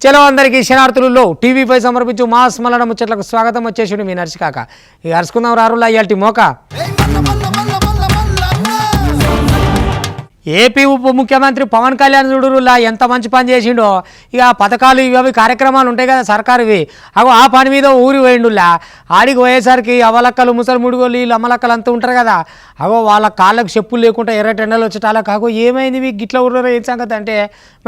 చలో అందరికీ శనార్థులలో టీవీపై సమర్పించు మాస్ మల్లన ముచ్చట్లకు స్వాగతం. వచ్చేసి మీ నర్సికాక ఇక అరుచుకుందాం రారులా ఇయాల్టి మోక. ఏపీ ఉప ముఖ్యమంత్రి పవన్ కళ్యాణ్ చూడురులా ఎంత మంచి పని చేసిండో. ఇక పథకాలు ఇవి కార్యక్రమాలు ఉంటాయి కదా సర్కారువి, అగో ఆ పని మీద ఊరి పోయిండులా. ఆడికి పోయేసరికి అవలక్కలు ముసలి ముడుగోళ్ళు వీళ్ళు అమ్మలక్కలు అంతా ఉంటారు కదా, అగో వాళ్ళ కాళ్ళకు చెప్పులు లేకుండా ఎర్రటెండలు వచ్చేటాలకు అగో ఏమైంది మీకు గిట్ల ఊర్లో ఏం సంగతి అంటే,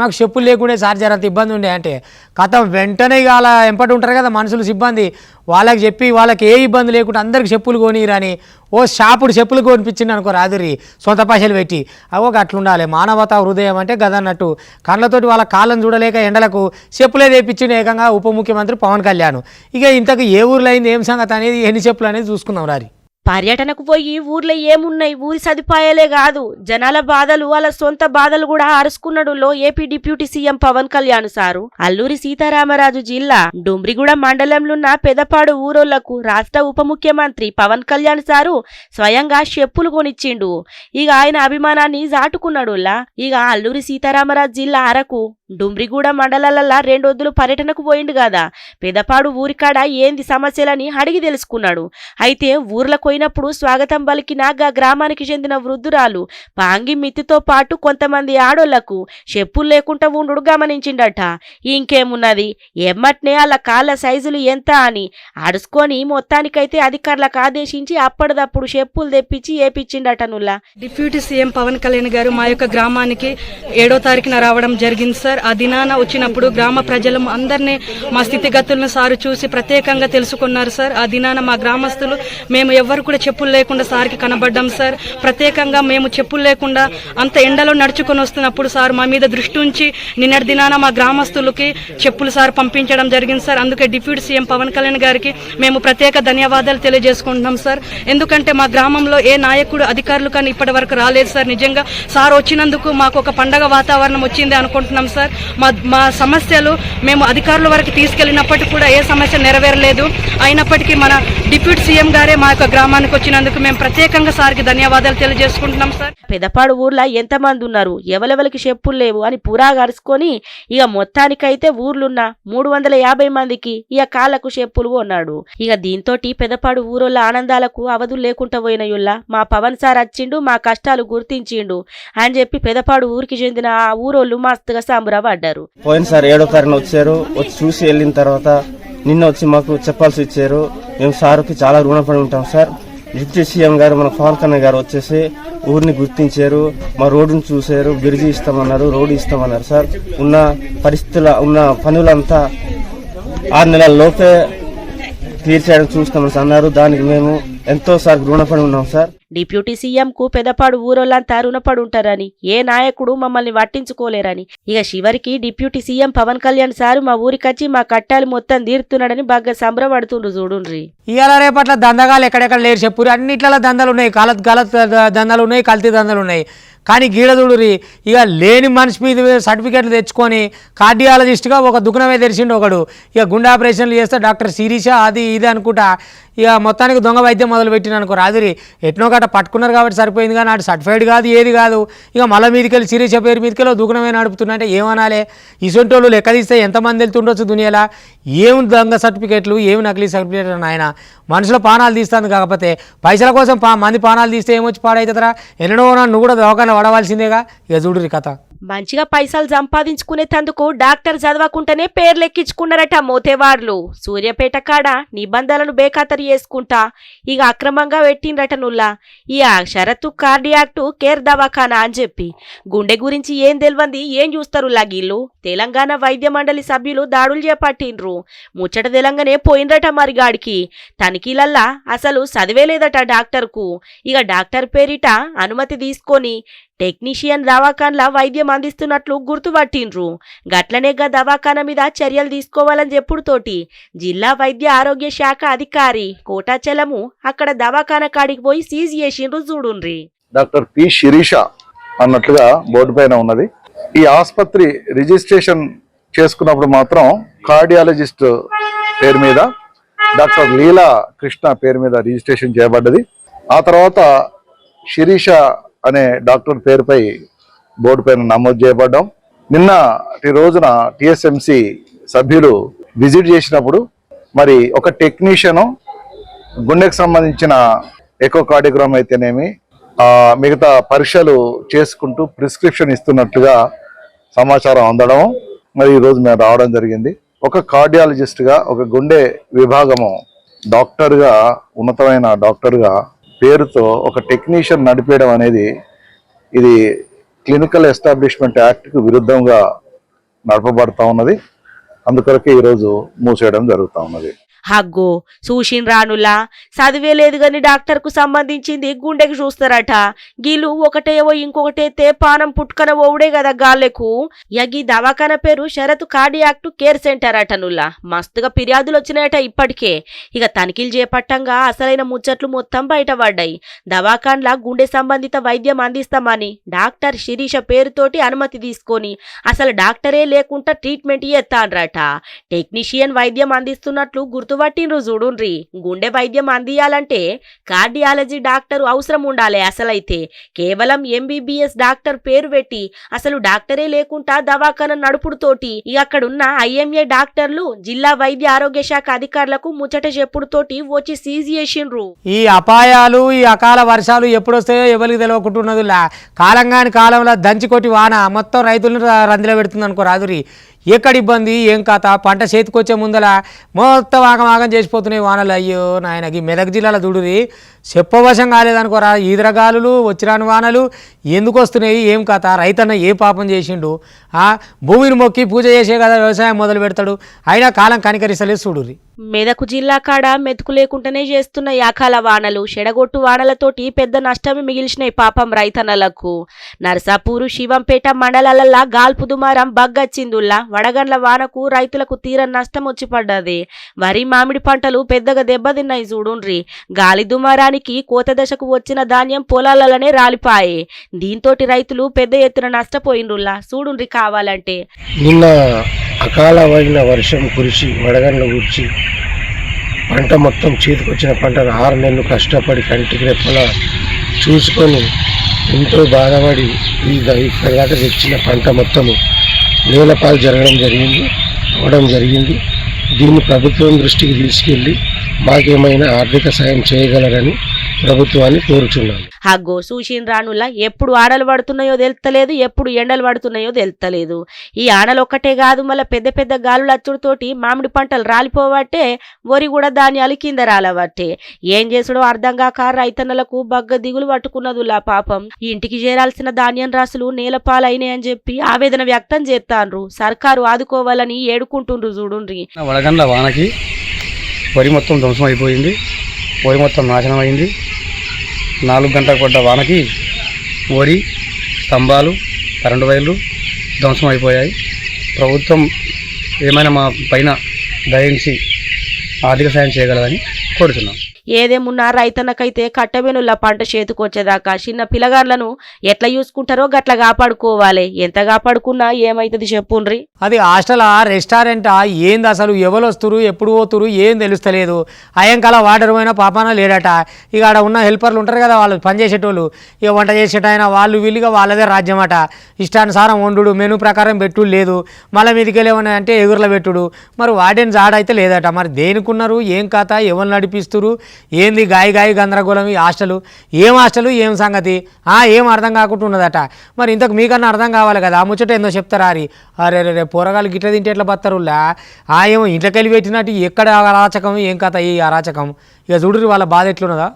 మాకు చెప్పులు లేకుండే చార్జర్ అంత ఇబ్బంది ఉండే అంటే కథం వెంటనే ఇక అలా ఎంపటి ఉంటారు కదా మనుషులు సిబ్బంది, వాళ్ళకి చెప్పి వాళ్ళకి ఏ ఇబ్బంది లేకుండా అందరికి చెప్పులు కొనిరని ఓ షాపుడు చెప్పులు కొనిపించింది అనుకో రాదురి సొంత పైసలు పెట్టి. అవో అట్లుండాలి మానవతా హృదయం అంటే గదన్నట్టు. కళ్ళతోటి వాళ్ళ కాళ్ళను చూడలేక ఎండలకు చెప్పులే తెప్పించిండు ఏకంగా ఉప ముఖ్యమంత్రి పవన్ కళ్యాణ్. ఇక ఇంతకు ఏ ఊర్లో అయింది ఏం సంగతి అనేది ఎన్ని చెప్పులు అనేది చూసుకుందాం రారి. పర్యటనకు పోయి ఊర్లో ఏమున్నాయి, ఊరి సదుపాయాలే కాదు జనాల బాధలు వాళ్ళ సొంత బాధలు కూడా అరుచుకున్నడులో AP deputy CM Pawan Kalyan sir. Alluri Sitarama జిల్లా డుమ్రిగూడ మండలంలోన్న పెదపాడు ఊరోళ్లకు రాష్ట్ర ఉప ముఖ్యమంత్రి పవన్ కళ్యాణ్ సారు స్వయంగా చెప్పులు కొనిచ్చిండు. ఇక ఆయన అభిమానాన్ని చాటుకున్నాడులా. ఇక అల్లూరి సీతారామరాజు జిల్లా అరకు డుమ్రిగూడ మండలాలల్లా 2 రోజులు పర్యటనకు పోయిండు కదా. పెదపాడు ఊరికాడ ఏంది సమస్యలని అడిగి తెలుసుకున్నాడు. అయితే ఊర్లకు పోయినప్పుడు స్వాగతం పలికిన గ్రామానికి చెందిన వృద్ధురాలు పాంగి మిత్తితో పాటు కొంతమంది ఆడోళ్లకు చెప్పులు లేకుండా ఉండు గమనించిండట. ఇంకేమున్నది ఎమ్మట్నే వాళ్ళ కాళ్ళ సైజులు ఎంత అని అడుచుకొని మొత్తానికైతే అధికారులకు ఆదేశించి అప్పటిదప్పుడు చెప్పులు తెప్పించి ఏపించిండట. నుల్లా డిప్యూటీ సీఎం పవన్ కళ్యాణ్ గారు మా యొక్క గ్రామానికి 7వ తారీఖున రావడం జరిగింది సార్. ఆ దినాన వచ్చినప్పుడు గ్రామ ప్రజలు అందరినీ మా స్థితిగతులను సారు చూసి ప్రత్యేకంగా తెలుసుకున్నారు సార్. ఆ దినాన మా గ్రామస్తులు మేము ఎవ్వరు కూడా చెప్పులు లేకుండా సార్కి కనబడ్డాం సార్. ప్రత్యేకంగా మేము చెప్పులు లేకుండా అంత ఎండలో నడుచుకొని వస్తున్నప్పుడు సార్ మా మీద దృష్టి ఉంచి నిన్నటి దినాన మా గ్రామస్తులకి చెప్పులు సార్ పంపించడం జరిగింది సార్. అందుకే డిప్యూటీ సీఎం పవన్ కళ్యాణ్ గారికి మేము ప్రత్యేక ధన్యవాదాలు తెలియజేసుకుంటున్నాం సార్. ఎందుకంటే మా గ్రామంలో ఏ నాయకుడు అధికారులు కానీ ఇప్పటి వరకు రాలేదు సార్. నిజంగా సార్ వచ్చినందుకు మాకు ఒక పండగ వాతావరణం వచ్చింది అనుకుంటున్నాం సార్. మా సమస్యలు మేము అధికారుల వరకు తీసుకెళ్లినప్పటికీ కూడా ఏ సమస్య నెరవేరలేదు. అయినప్పటికీ మన డిప్యూటీ సీఎం గారే మా యొక్క గ్రామానికి వచ్చినందుకు మేము ప్రత్యేకంగా సార్కి ధన్యవాదాలు తెలియజేసుకుంటున్నాం సార్. పెదపాడు ఊర్లో ఎంతమంది ఉన్నారు, ఎవరెవరికి చెప్పులు లేవు అని పురా గరుచుకొని ఇక మొత్తానికైతే ఊర్లున్న 350 మందికి ఇక కాళ్లకు చెప్పులు కొన్నాడు. ఇక దీంతో పెదపాడు ఊరోళ్ళ ఆనందాలకు అవధులు లేకుండా పోయినయుల్లా మా పవన్ సార్ వచ్చిండు, మా కష్టాలు గుర్తించిండు అని చెప్పి పెదపాడు ఊరికి చెందిన ఆ ఊరోళ్ళు మస్తుగా సంబరపడ్డారు. పోయినసారి 7వ తారీఖున వచ్చారు, వచ్చి చూసి వెళ్ళిన తర్వాత నిన్న వచ్చి మాకు చెప్పాల్సి ఇచ్చారు. మేము సార్కి చాలా రుణపడి ఉంటాం సార్. డిప్యూటీ సీఎం గారు మన పవన్ కళ్యాణ్ గారు వచ్చేసి ఊరిని గుర్తించారు, మా రోడ్డును చూశారు, బ్రిడ్జి ఇస్తామన్నారు, రోడ్డు ఇస్తామన్నారు సార్. ఉన్న పరిస్థితుల ఉన్న పనులంతా 6 నెలల లోపే తీర్చేయడం చూస్తామని అన్నారు. దానికి మేము ఎంతో సార్ రుణపడి ఉన్నాం సార్. డిప్యూటీ సీఎం కు పెదపాడు ఊరోళ్ళంతా రుణపడి ఉంటారని, ఏ నాయకుడు మమ్మల్ని పట్టించుకోలేరని. ఇక చివరికి deputy CM Pawan Kalyan sir మా ఊరికొచ్చి మా కట్టాలు మొత్తం తీరుతున్నాడని బాగా సంబరపడుతుండ్రు చూడుండ్రి. ఇవాళ రేపట్ల దందగాలు ఎక్కడెక్కడ లేరు చెప్పురు, అన్నిట్లలో దందాలు ఉన్నాయి, గలత్ దందాలు ఉన్నాయి, కల్తీ దందాలు ఉన్నాయి. కానీ గీడదుడురి ఇక లేని మనిషి మీద సర్టిఫికేట్లు తెచ్చుకొని కార్డియాలజిస్ట్గా ఒక దుకాణమే తెరిచిండు ఒకడు. ఇక గుండె ఆపరేషన్లు చేస్తే డాక్టర్ శిరీష అది ఇది అనుకుంటా ఇక మొత్తానికి దొంగ వైద్యం మొదలు పెట్టిన అనుకో రాదురి. ఎట్నో గట్ట పట్టుకున్నారు కాబట్టి సరిపోయింది, కానీ నాడు సర్టిఫైడ్ కాదు ఏది కాదు. ఇక మళ్ళీ మీదకెళ్ళి శిరీష పేరు మీదకెళ్ళి దుకాణమే నడుపుతున్నంటే ఏమనాలి. ఇసొంటోళ్ళు లెక్క తీస్తే ఎంతమంది వెళ్తుండొచ్చు దునియాలా. ఏమి దొంగ సర్టిఫికేట్లు, ఏమి నకిలీ సర్టిఫికేట్లు ఆయన మనుషుల పానాలు తీస్తాను. కాకపోతే పైసల కోసం మంది పానాలు తీస్తే ఏమొచ్చి పాడవుతుందిరా. ఎన్నడో నువ్వు కూడా దవాఖాన పడవలసిందేగా. ఇక చూడురి కథ. మంచిగా పైసలు సంపాదించుకునేందుకు డాక్టర్ చదవకుండానే పేర్లెక్కించుకున్నారట మోతేవార్లు. సూర్యాపేట కాడ నిబంధనలను బేఖాతరు చేసుకుంటా ఇక అక్రమంగా పెట్టిండ్రట నుల్లా. ఈ షరతు కార్డియాక్టు కేర్ దవాఖానా అని చెప్పి గుండె గురించి ఏం తెలియంది ఏం చూస్తారు లాగిళ్ళు. తెలంగాణ వైద్య మండలి సభ్యులు దాడులు చేపట్టిండ్రు. ముచ్చట తెలంగాణే పోయిండ్రట మరి గాడికి. తనిఖీలల్లా అసలు చదివేలేదట డాక్టర్కు. ఇక డాక్టర్ పేరిట అనుమతి తీసుకొని టెక్నీషియన్ దవాఖాన్ల వైద్యం అందిస్తున్నట్లు గుర్తుపట్టిండ్రు. గట్లనేగా దవాఖాన మీద చర్యలు తీసుకోవాలని చెప్పుడుతోటి జిల్లా వైద్య ఆరోగ్య శాఖ అధికారి కోటాచలము అక్కడ దవాఖాన కాడికి పోయి సీజ్ చేసిండ్రు చూడుండ్రి. డాక్టర్ పి శిరీష అన్నట్లుగా బోర్డు పైన ఉన్నది. ఈ ఆసుపత్రి రిజిస్ట్రేషన్ చేసుకున్నప్పుడు మాత్రం కార్డియాలజిస్ట్ పేరు మీద డాక్టర్ లీలా కృష్ణ పేరు మీద రిజిస్ట్రేషన్ చేయబడ్డది. ఆ తర్వాత శిరీష అనే డాక్టర్ పేరుపై బోర్డు పైన నమోదు చేయబడ్డాం. నిన్నటి రోజున టిఎస్ఎంసి సభ్యులు విజిట్ చేసినప్పుడు మరి ఒక టెక్నీషియను గుండెకు సంబంధించిన ఎకోకార్డియోగ్రామ్ అయితేనేమి మిగతా పరీక్షలు చేసుకుంటూ ప్రిస్క్రిప్షన్ ఇస్తున్నట్టుగా సమాచారం అందడం మరి ఈరోజు మేము రావడం జరిగింది. ఒక కార్డియాలజిస్ట్గా, ఒక గుండె విభాగము డాక్టర్గా, ఉన్నతమైన డాక్టర్గా పేరుతో ఒక టెక్నీషియన్ నడిపేయడం అనేది ఇది క్లినికల్ ఎస్టాబ్లిష్మెంట్ యాక్ట్కు విరుద్ధంగా నడపబడతా ఉన్నది. అందుకొరకే ఈరోజు మూసేయడం జరుగుతూ ఉన్నది. హగ్గో సూషిన్ రానులా చదివే లేదు గాని డాక్టర్ కు సంబంధించింది గుండెకి చూస్తారట. గీలు ఒకటేవో ఇంకొకటైతే పానం పుట్టుకన ఓవుడే కదా గాల్లెకు. యగి దవాఖాన పేరు షరతు కార్డియాక్ కేర్ సెంటర్ అటనుల్లా. మస్తుగా ఫిర్యాదులు వచ్చినాయట ఇప్పటికే. ఇక తనిఖీలు చేపట్టంగా అసలైన ముచ్చట్లు మొత్తం బయటపడ్డాయి. దవాఖాన్లా గుండె సంబంధిత వైద్యం అందిస్తామని డాక్టర్ శిరీష పేరుతోటి అనుమతి తీసుకొని అసలు డాక్టరే లేకుండా ట్రీట్మెంట్ చేస్తాన్రట. టెక్నీషియన్ వైద్యం అందిస్తున్నట్లు గుర్తుపట్టిండ్రు చూడుండ్రి. గుండె వైద్యం అందియాలంటే కార్డియాలజీ డాక్టర్ అవసరం ఉండాలి. అసలైతే కేవలం ఎంబీబీఎస్ డాక్టర్ పేరు పెట్టి అసలు డాక్టరే లేకుండా దవాఖాన నడుపుడుతోటి అక్కడున్న ఐఎంఏ డాక్టర్లు జిల్లా వైద్య ఆరోగ్య శాఖ అధికారులకు ముచ్చట చెప్పుడుతోటి వచ్చి సీజ్ చేసిండ్రు. ఈ అపాయాలు, ఈ అకాల వర్షాలు ఎప్పుడొస్తాయో ఎవరికి తెలియకుంటున్నదిలా. కాలంగాని కాలంలో దంచికొట్టి వాన మొత్తం రైతులను రందిలో పెడుతుంది అనుకో రాదురి. ఎక్కడ ఇబ్బంది ఏం కథ, పంట చేతికొచ్చే ముందల మొత్తం ఆగమాగం చేసిపోతున్నాయి వానలు. అయ్యో నాయనకి మెదక్ జిల్లాలో చూడురి చెప్పవశం కాలేదనుకోరా. ఈదరగాలులు వచ్చిరాని వానలు ఎందుకు వస్తున్నాయి ఏం కథ, రైతన్న ఏ పాపం చేసిండు? భూమిని మొక్కి పూజ చేసే కదా వ్యవసాయం మొదలు పెడతాడు, అయినా కాలం కనికరిస్తలేదు చూడురి. మెదకు జిల్లా కాడ మెతుకు లేకుండానే చేస్తున్న యాకాల వానలు, చెడగొట్టు వానలతోటి పెద్ద నష్టమే మిగిల్చినాయి పాపం రైతన్నలకు. నర్సాపూరు, శివంపేట మండలాలల్లా గాల్పు దుమారం బగ్గచ్చిందుల్లా. వడగండ్ల వానకు రైతులకు తీర నష్టం వచ్చి పడ్డది. వరి, మామిడి పంటలు పెద్దగా దెబ్బతిన్నాయి చూడుండ్రి. గాలి దుమారానికి కోత దశకు వచ్చిన ధాన్యం పొలాలనే రాలిపాయే. దీంతోటి రైతులు పెద్ద ఎత్తున నష్టపోయిండ్రుల్లా. చూడుండ్రి కావాలంటే. నిన్న అకాల వర్షం కురిసి వడగండ్ల కురిసి పంట మొత్తం చేతికొచ్చిన పంటను 6 నెలలు కష్టపడి కంటికి రెప్పలా చూసుకొని ఎంతో బాధపడి ఇక్కడ దాకా తెచ్చిన పంట మొత్తము నేలపాలు అవడం జరిగింది. దీన్ని ప్రభుత్వం దృష్టికి తీసుకెళ్లి మాకేమైనా ఆర్థిక సాయం చేయగలరని ప్రభుత్వాన్ని కోరుచున్నాను. హగ్గో సూషిన్ రానులా ఎప్పుడు ఆడలు పడుతున్నాయో తెలుస్తలేదు, ఎప్పుడు ఎండలు పడుతున్నాయో తెలుస్తలేదు. ఈ ఆడలు ఒక్కటే కాదు, మళ్ళీ పెద్ద పెద్ద గాలుల అచ్చుడుతోటి మామిడి పంటలు రాలిపోవట్టే, వరి కూడా ధాన్యాలు కింద రాలవట్టే. ఏం చేసుడో అర్థం కాక రైతన్నలకు బగ్గ దిగులు పట్టుకున్నదులా పాపం. ఇంటికి చేరాల్సిన ధాన్యం రాసులు నేలపాలైనాయని చెప్పి ఆవేదన వ్యక్తం చేస్తాండ్రు. సర్కారు ఆదుకోవాలని ఏడుకుంటుండ్రు చూడుండ్రి. వడగండ్ల వానకి వరి మొత్తం ధ్వంసం అయిపోయింది, వరి మొత్తం నాశనం అయింది. 4 గంటలకు పడ్డ వానకి వరి, స్తంభాలు, కరెంటు వైర్లు ధ్వంసం అయిపోయాయి. ప్రభుత్వం ఏమైనా మా పైన దయించి ఆర్థిక సాయం చేయగలదని కోరుతున్నాం. ఏదేమున్నా రైతన్నకైతే కట్టబెనుల పంట చేతికొచ్చేదాకా చిన్న పిల్లగాళ్ళను ఎట్లా చూసుకుంటారో గట్లా కాపాడుకోవాలి. ఎంత కాపాడుకున్నా ఏమైతుంది చెప్పుండ్రి. అది హాస్టలా, రెస్టారెంటా, ఏంది అసలు? ఎవరు వస్తురు, ఎప్పుడు పోతురు ఏం తెలుస్తలేదు. అయంకాల వాటర్ పోయినా పాపాన లేడట. ఇక ఆడ ఉన్న హెల్పర్లు ఉంటారు కదా, వాళ్ళు పనిచేసేటోళ్ళు, ఇక వంట చేసేటైనా వాళ్ళు వీళ్ళుగా వాళ్ళదే రాజ్యం అట. ఇష్టానుసారం వండు, మెనూ ప్రకారం పెట్టుడు లేదు. మళ్ళీ మీదికి వెళ్ళేమన్నా అంటే ఎగురులో పెట్టుడు. మరి వాడేని జాడైతే లేదట. మరి దేనికున్నారు, ఏం కథ, ఎవరు నడిపిస్తురు, ఏంది గాయి గందరగోళం ఈ హాస్టలు? ఏం హాస్టలు, ఏం సంగతి, ఏం అర్థం కాకుండా ఉన్నదట. మరి ఇంతకు మీకన్నా అర్థం కావాలి కదా, ఆ ముచ్చట ఏందో చెప్తారా? అరే రే పోరగాళ్ళు గిట్ల తింటే ఎట్లా బత్తరులా? ఏమో ఇంట్లోకి వెళ్ళి పెట్టినట్టు ఎక్కడ అరాచకం, ఏం కథ ఈ అరాచకం? ఇక చూడురు వాళ్ళ బాధ ఎట్లున్నదా.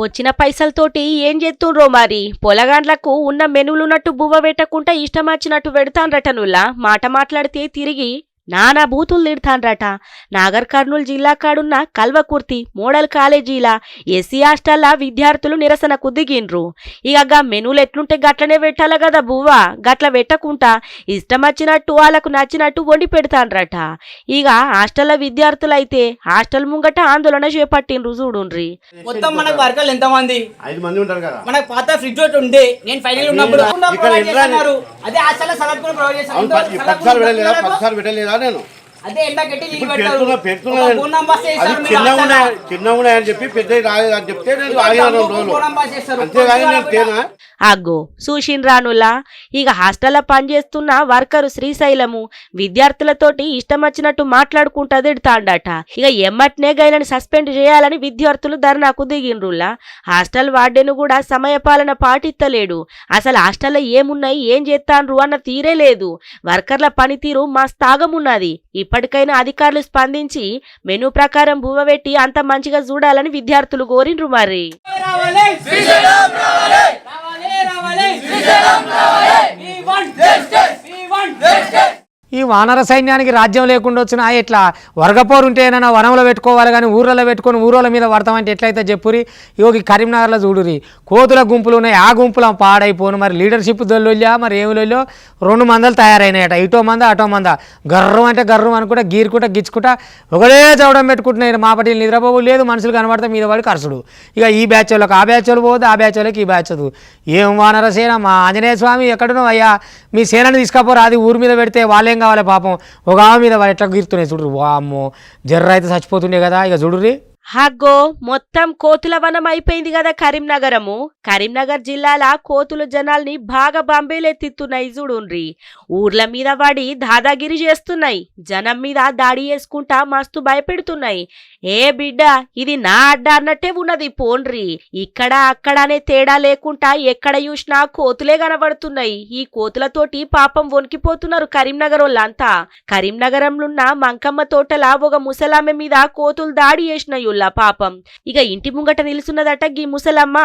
వచ్చిన పైసలతోటి ఏం చేస్తుండ్రో మరి. పొలగాండ్లకు ఉన్న మెనులున్నట్టు బువ్వ పెట్టకుండా ఇష్టం వచ్చినట్టు పెడతాన్రటనుల్లా. మాట మాట్లాడితే తిరిగి నానా బూతులు తిడతాన్రట. నాగర్ కర్నూలు జిల్లా కాడున్న కల్వకుర్తి మోడల్ కాలేజీలా ఎస్సీ హాస్టల్లా విద్యార్థులు నిరసనకు దిగిండ్రు. ఇక మెనూలు ఎట్లుంటే గట్లనే పెట్టాల కదా బువ్వ, గట్ల పెట్టకుండా ఇష్టం వచ్చినట్టు వాళ్ళకు నచ్చినట్టు వండి పెడతాన్రట. ఇక హాస్టల్ల విద్యార్థులైతే హాస్టల్ ముంగట ఆందోళన చేపట్టిండ్రు చూడుండ్రి. మొత్తం మనకు వర్కర్లు ఎంత మంది? 5 మంది ఉంటారు కదా. మనకు పాత ఫ్రిడ్జ్ ఒకటి ఉండే, నేను ఫైనల్ ఉన్నప్పుడు అదే హాస్టల్ సలాడ్ కూడా ప్రొవైడ్ చేశాను. అదే ఎండ కట్టి నీళ్ళు పెడుతున్నా పెడతారు ఒక బోనం బస్ అది చేస్తారు మీరు చిన్నగా అసలు. చిన్నగా ఉన్నాయని చెప్పి పెద్ద రాలేదు అని చెప్తే నేను ఆగిన 2 రోజులు బోనం బస్ చేస్తారు. అంతేగాని నేను తేనా అగ్గో సూషిన్రానులా ఇక హాస్టల్లో పనిచేస్తున్న వర్కరు శ్రీశైలము విద్యార్థులతోటి ఇష్టం వచ్చినట్టు మాట్లాడుకుంటా తిడతాండట. ఇక ఎమ్మట్నే గైలను సస్పెండ్ చేయాలని విద్యార్థులు ధర్నాకు దిగిండ్రులా. హాస్టల్ వార్డెను కూడా సమయపాలన పాటిత్తలేడు. అసలు హాస్టల్లో ఏమున్నాయి ఏం చేస్తాండ్రు అన్న తీరే లేదు. వర్కర్ల పనితీరు మస్తాగమున్నది. ఇప్పటికైనా అధికారులు స్పందించి మెనూ ప్రకారం బువ్వబెట్టి అంత మంచిగా చూడాలని విద్యార్థులు కోరిండ్రు. మరి రావాలి శ్రీశైలం రావాలి రావాలి రావాలి శ్రీశైలం రావాలి we want justice we want justice. ఈ వానర సైన్యానికి రాజ్యం లేకుండా వచ్చినా ఎట్లా వర్గపోరు ఉంటేనన్నా వనంలో పెట్టుకోవాలి కానీ ఊర్లలో పెట్టుకొని ఊరోళ్ళ మీద పడతామంటే ఎట్లయితే చెప్పురి. యోగి కరీంనగర్లో చూడురి కోతుల గుంపులు ఉన్నాయి. ఆ గుంపులు పాడైపోను. మరి లీడర్షిప్ దొల్లుల్లా మరి ఏమి లొల్లో 2 మందలు తయారైనాయట. ఇటో మంద అటో మంద గర్రం అంటే గర్రం అనుకుంటా గీరుకుంటా గిచ్చుకుంటా ఒకటే చవడం పెట్టుకుంటున్నాయి. మా పట్టిన నిద్రపోవు లేదు మనుషులు కనబడతా మీద వాడు కరసుడు. ఇక ఈ బ్యాచ్ వాళ్ళకి ఆ బ్యాచ్ వాళ్ళు పోదు ఆ బ్యాచ్ వాళ్ళకి ఈ బ్యాచ్ చదువు. ఏం వానర సేన మా ఆంజనేయ స్వామి ఎక్కడునో అయ్యా మీ సేనని తీసుకపోరు. అది ఊరి మీద పెడితే వాళ్ళేం కావాలి పాపం. ఒక ఆమె మీద వాళ్ళు ఎట్లా గీరుతున్నాయి చూడరు. వామ్మో జర్ర అయితే చచ్చిపోతుండే కదా. ఇక చూడుర్రి హగ్గో మొత్తం కోతుల వనం అయిపోయింది కదా కరీంనగరము. కరీంనగర్ జిల్లాల కోతులు జనాల్ని బాగా బంబేలెత్తిస్తున్నాయి చూడుండ్రి. ఊర్ల మీద వాడి దాదాగిరి చేస్తున్నాయి. జనం మీద దాడి చేసుకుంటా మస్తు భయపెడుతున్నాయి. ఏ బిడ్డ ఇది నా అడ్డ అన్నట్టే ఉన్నది పోండ్రి. ఇక్కడ అక్కడ అనే తేడా లేకుండా ఎక్కడ చూసినా కోతులే కనబడుతున్నాయి. ఈ కోతులతోటి పాపం వణికిపోతున్నారు కరీంనగర్ వాళ్ళంతా. కరీంనగరంలున్న మంకమ్మ తోటల ఒక ముసలామె మీద కోతులు దాడి చేసినాయి పాపం. ఇక ఇంటి ముంగట నిలుసున్నదట గీ ముసలమ్మ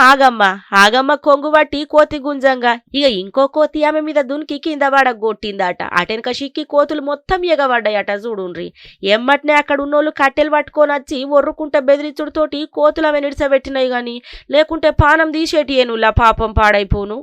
ఆగమ్మ కొంగు పట్టి కోతి గుంజంగా ఇక ఇంకో కోతి ఆమె మీద దునికి కింద పడగొట్టిందట. అటెనక షిక్కి కోతులు మొత్తం ఎగబడ్డాయట చూడుండ్రి. ఎమ్మటనే అక్కడ ఉన్నోళ్ళు కట్టెలు పట్టుకొని వచ్చి ఒర్రుకుంట బెదిరించుడుతోటి కోతులు ఆమె నిడిసబెట్టినాయి గాని లేకుంటే పానం తీసేటి ఏనులా పాపం పాడైపోను.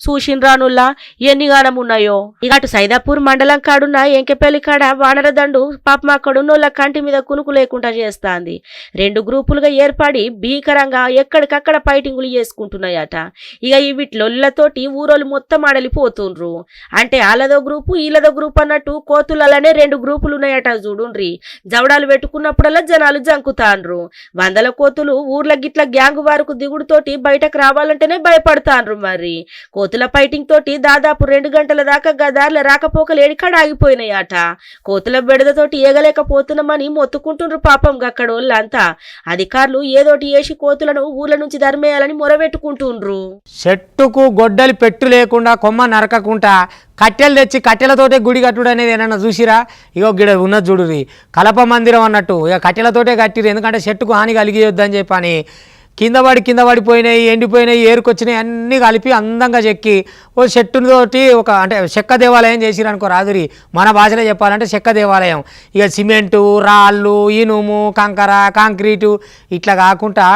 చూసిండ్రానుల్లా ఎన్ని గానం ఉన్నాయో. ఇక అటు సైదాపూర్ మండలం కాడున్న ఎంకెపల్లి కాడ వానర దండు పాపం అక్కడున్నోళ్ళ కంటి మీద కునుకు లేకుండా చేస్తాంది. 2 గ్రూపులుగా ఏర్పడి భీకరంగా ఎక్కడికక్కడ ఫైటింగులు చేసుకుంటున్నాయట. ఇక ఈ వీటిలతోటి ఊరోళ్ళు మొత్తం ఆడలిపోతుండ్రు. అంటే వాళ్ళదో గ్రూపు వీళ్ళదో గ్రూప్ అన్నట్టు కోతులనే 2 గ్రూపులు ఉన్నాయట చూడుండ్రి. జవడాలు పెట్టుకున్నప్పుడల్లా జనాలు జంకుతాండ్రు. 100 కోతులు ఊర్ల గిట్ల గ్యాంగు వారికి దిగుడుతోటి బయటకు రావాలంటేనే భయపడతాండ్రు. మరి కోతుల ఫైటింగ్ తోటి దాదాపు 2 గంటల దాకా గదార్ల రాకపోకలు ఏడికాడ ఆగిపోయినాయట. కోతుల బెడదతోటి ఏగలేకపోతున్నామని మొత్తుకుంటుండ్రు పాపం గక్కడోళ్ళంతా. అధికారులు ఏదోటి వేసి కోతులను ఊర్ల నుంచి ధర్మేయాలని మొరబెట్టుకుంటుండ్రు. చెట్టుకు గొడ్డలి పెట్టు లేకుండా కొమ్మ నరకకుండా కట్టెలు తెచ్చి కట్టెలతోటే గుడి కట్టుడు అనేది ఏమన్నా చూసిరా. ఇగో గిడ ఉన్నది చూడురి కలప మందిరం అన్నట్టు. ఇక కట్టెలతోటే కట్టిరు. ఎందుకంటే చెట్టుకు హాని కలిగియొద్దని చెప్పని కింద పడిపోయినాయి ఎండిపోయినాయి ఏరుకొచ్చినాయి అన్నీ కలిపి అందంగా చెక్కి ఓ చెట్టుతోటి ఒక అంటే చెక్క దేవాలయం చేసిరు అనుకో రాదురి. మన భాషలో చెప్పాలంటే చెక్క దేవాలయం. ఇక సిమెంటు రాళ్ళు ఇనుము కంకర కాంక్రీటు ఇట్లా కాకుండా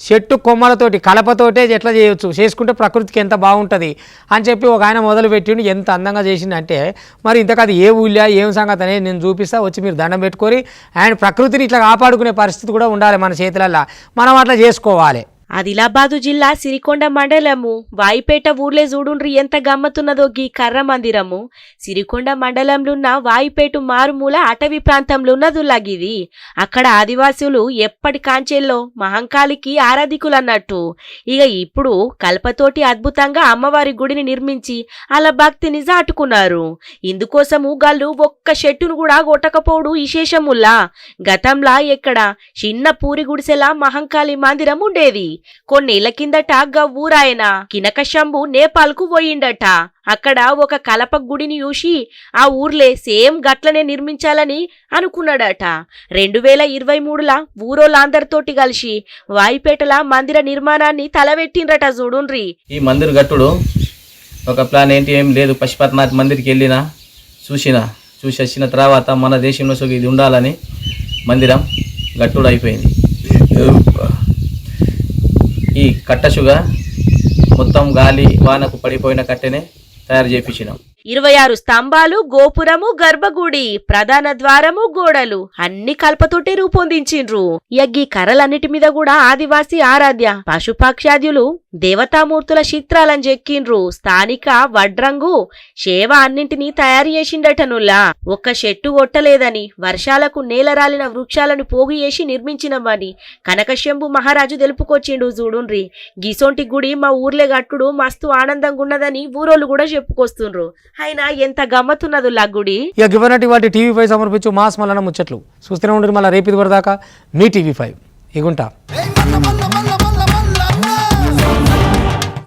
చెట్టు కొమ్మలతోటి కలపతోటే ఎట్లా చేయొచ్చు చేసుకుంటే ప్రకృతికి ఎంత బాగుంటుంది అని చెప్పి ఒక ఆయన మొదలు పెట్టిండు. ఎంత అందంగా చేసిండంటే మరి ఇంతకది ఏ ఊళ్ళో ఏం సంగతి అనేది నేను చూపిస్తా. వచ్చి మీరు దండం పెట్టుకొని అండ్ ప్రకృతిని ఇట్లా కాపాడుకునే పరిస్థితి కూడా ఉండాలి మన చేతులల్లో. మనం అట్లా చేసుకోవాలి. ఆదిలాబాదు జిల్లా సిరికొండ మండలము వాయిపేట ఊర్లే చూడుండ్రి ఎంత గమ్మతున్నదో గీ కర్ర మందిరము. సిరికొండ మండలంలోన్న వాయిపేట మారుమూల అటవీ ప్రాంతంలో ఉన్నదులాగిది. అక్కడ ఆదివాసులు ఎప్పటి కాంచెల్లో మహంకాళికి ఆరాధికులన్నట్టు. ఇక ఇప్పుడు కల్పతోటి అద్భుతంగా అమ్మవారి గుడిని నిర్మించి అలా భక్తిని చాటుకున్నారు. ఇందుకోసము గాళ్ళు ఒక్క చెట్టును కూడా కొట్టకపోవడు విశేషముల్లా. గతంలా ఎక్కడ చిన్న పూరి గుడిసెలా మహంకాళి మందిరం ఉండేది. కొన్నేళ్ల కిందట ఊరాయన కినకశంభు నేపాల్కు పోయిండట. అక్కడ ఒక కలప గుడిని చూసి ఆ ఊర్లే సేమ్ గట్లనే నిర్మించాలని అనుకున్నాడట. 2023లా ఊరోళ్ళందరితోటి కలిసి వాయిపేటల మందిర నిర్మాణాన్ని తలవెట్టిండ్రట చూడుండ్రి. ఈ మందిర్ గట్టుడు ఒక ప్లాన్ ఏంటి ఏం లేదు. పశుపతినాథ్ మందిర్కి వెళ్ళినా చూసి వచ్చిన తర్వాత మన దేశంలో సో ఇది ఉండాలని మందిరం గట్టుడు అయిపోయింది. ఈ కట్టసుగా మొత్తం గాలి వానకు పడిపోయిన కట్టెనే తయారు చేయించినాం. 26 స్తంభాలు, గోపురము, గర్భగుడి, ప్రధాన ద్వారము, గోడలు అన్ని కల్పతోటే రూపొందించిండ్రు. యగ్గి కర్రలన్నిటి మీద కూడా ఆదివాసీ ఆరాధ్య పశుపక్షాద్యులు దేవతామూర్తుల చిత్రాలను చెక్కిండ్రు. స్థానిక వడ్రంగు శేవ అన్నింటినీ తయారు చేసిండటనుల్లా. ఒక్క చెట్టు కొట్టలేదని, వర్షాలకు నేలరాలిన వృక్షాలను పోగు చేసి నిర్మించినమని కనకశంభు మహారాజు తెలుపుకొచ్చిండు. చూడుండ్రి, గిసొంటి గుడి మా ఊర్లే గట్టుడు మస్తు ఆనందంగా ఉన్నదని ఊరోళ్ళు కూడా చెప్పుకొస్తుండ్రు. అయినా ఎంత గమ్మతున్నదు గుడి. ఇక గివనటి వాటి టీవీ5 సమర్పించు మాస్ మల్లన ముచ్చట్లు చూస్తూనే ఉండరు. మళ్ళీ రేపు ఇది వరదాకా మీ టీవీ5 ఇగుంటా.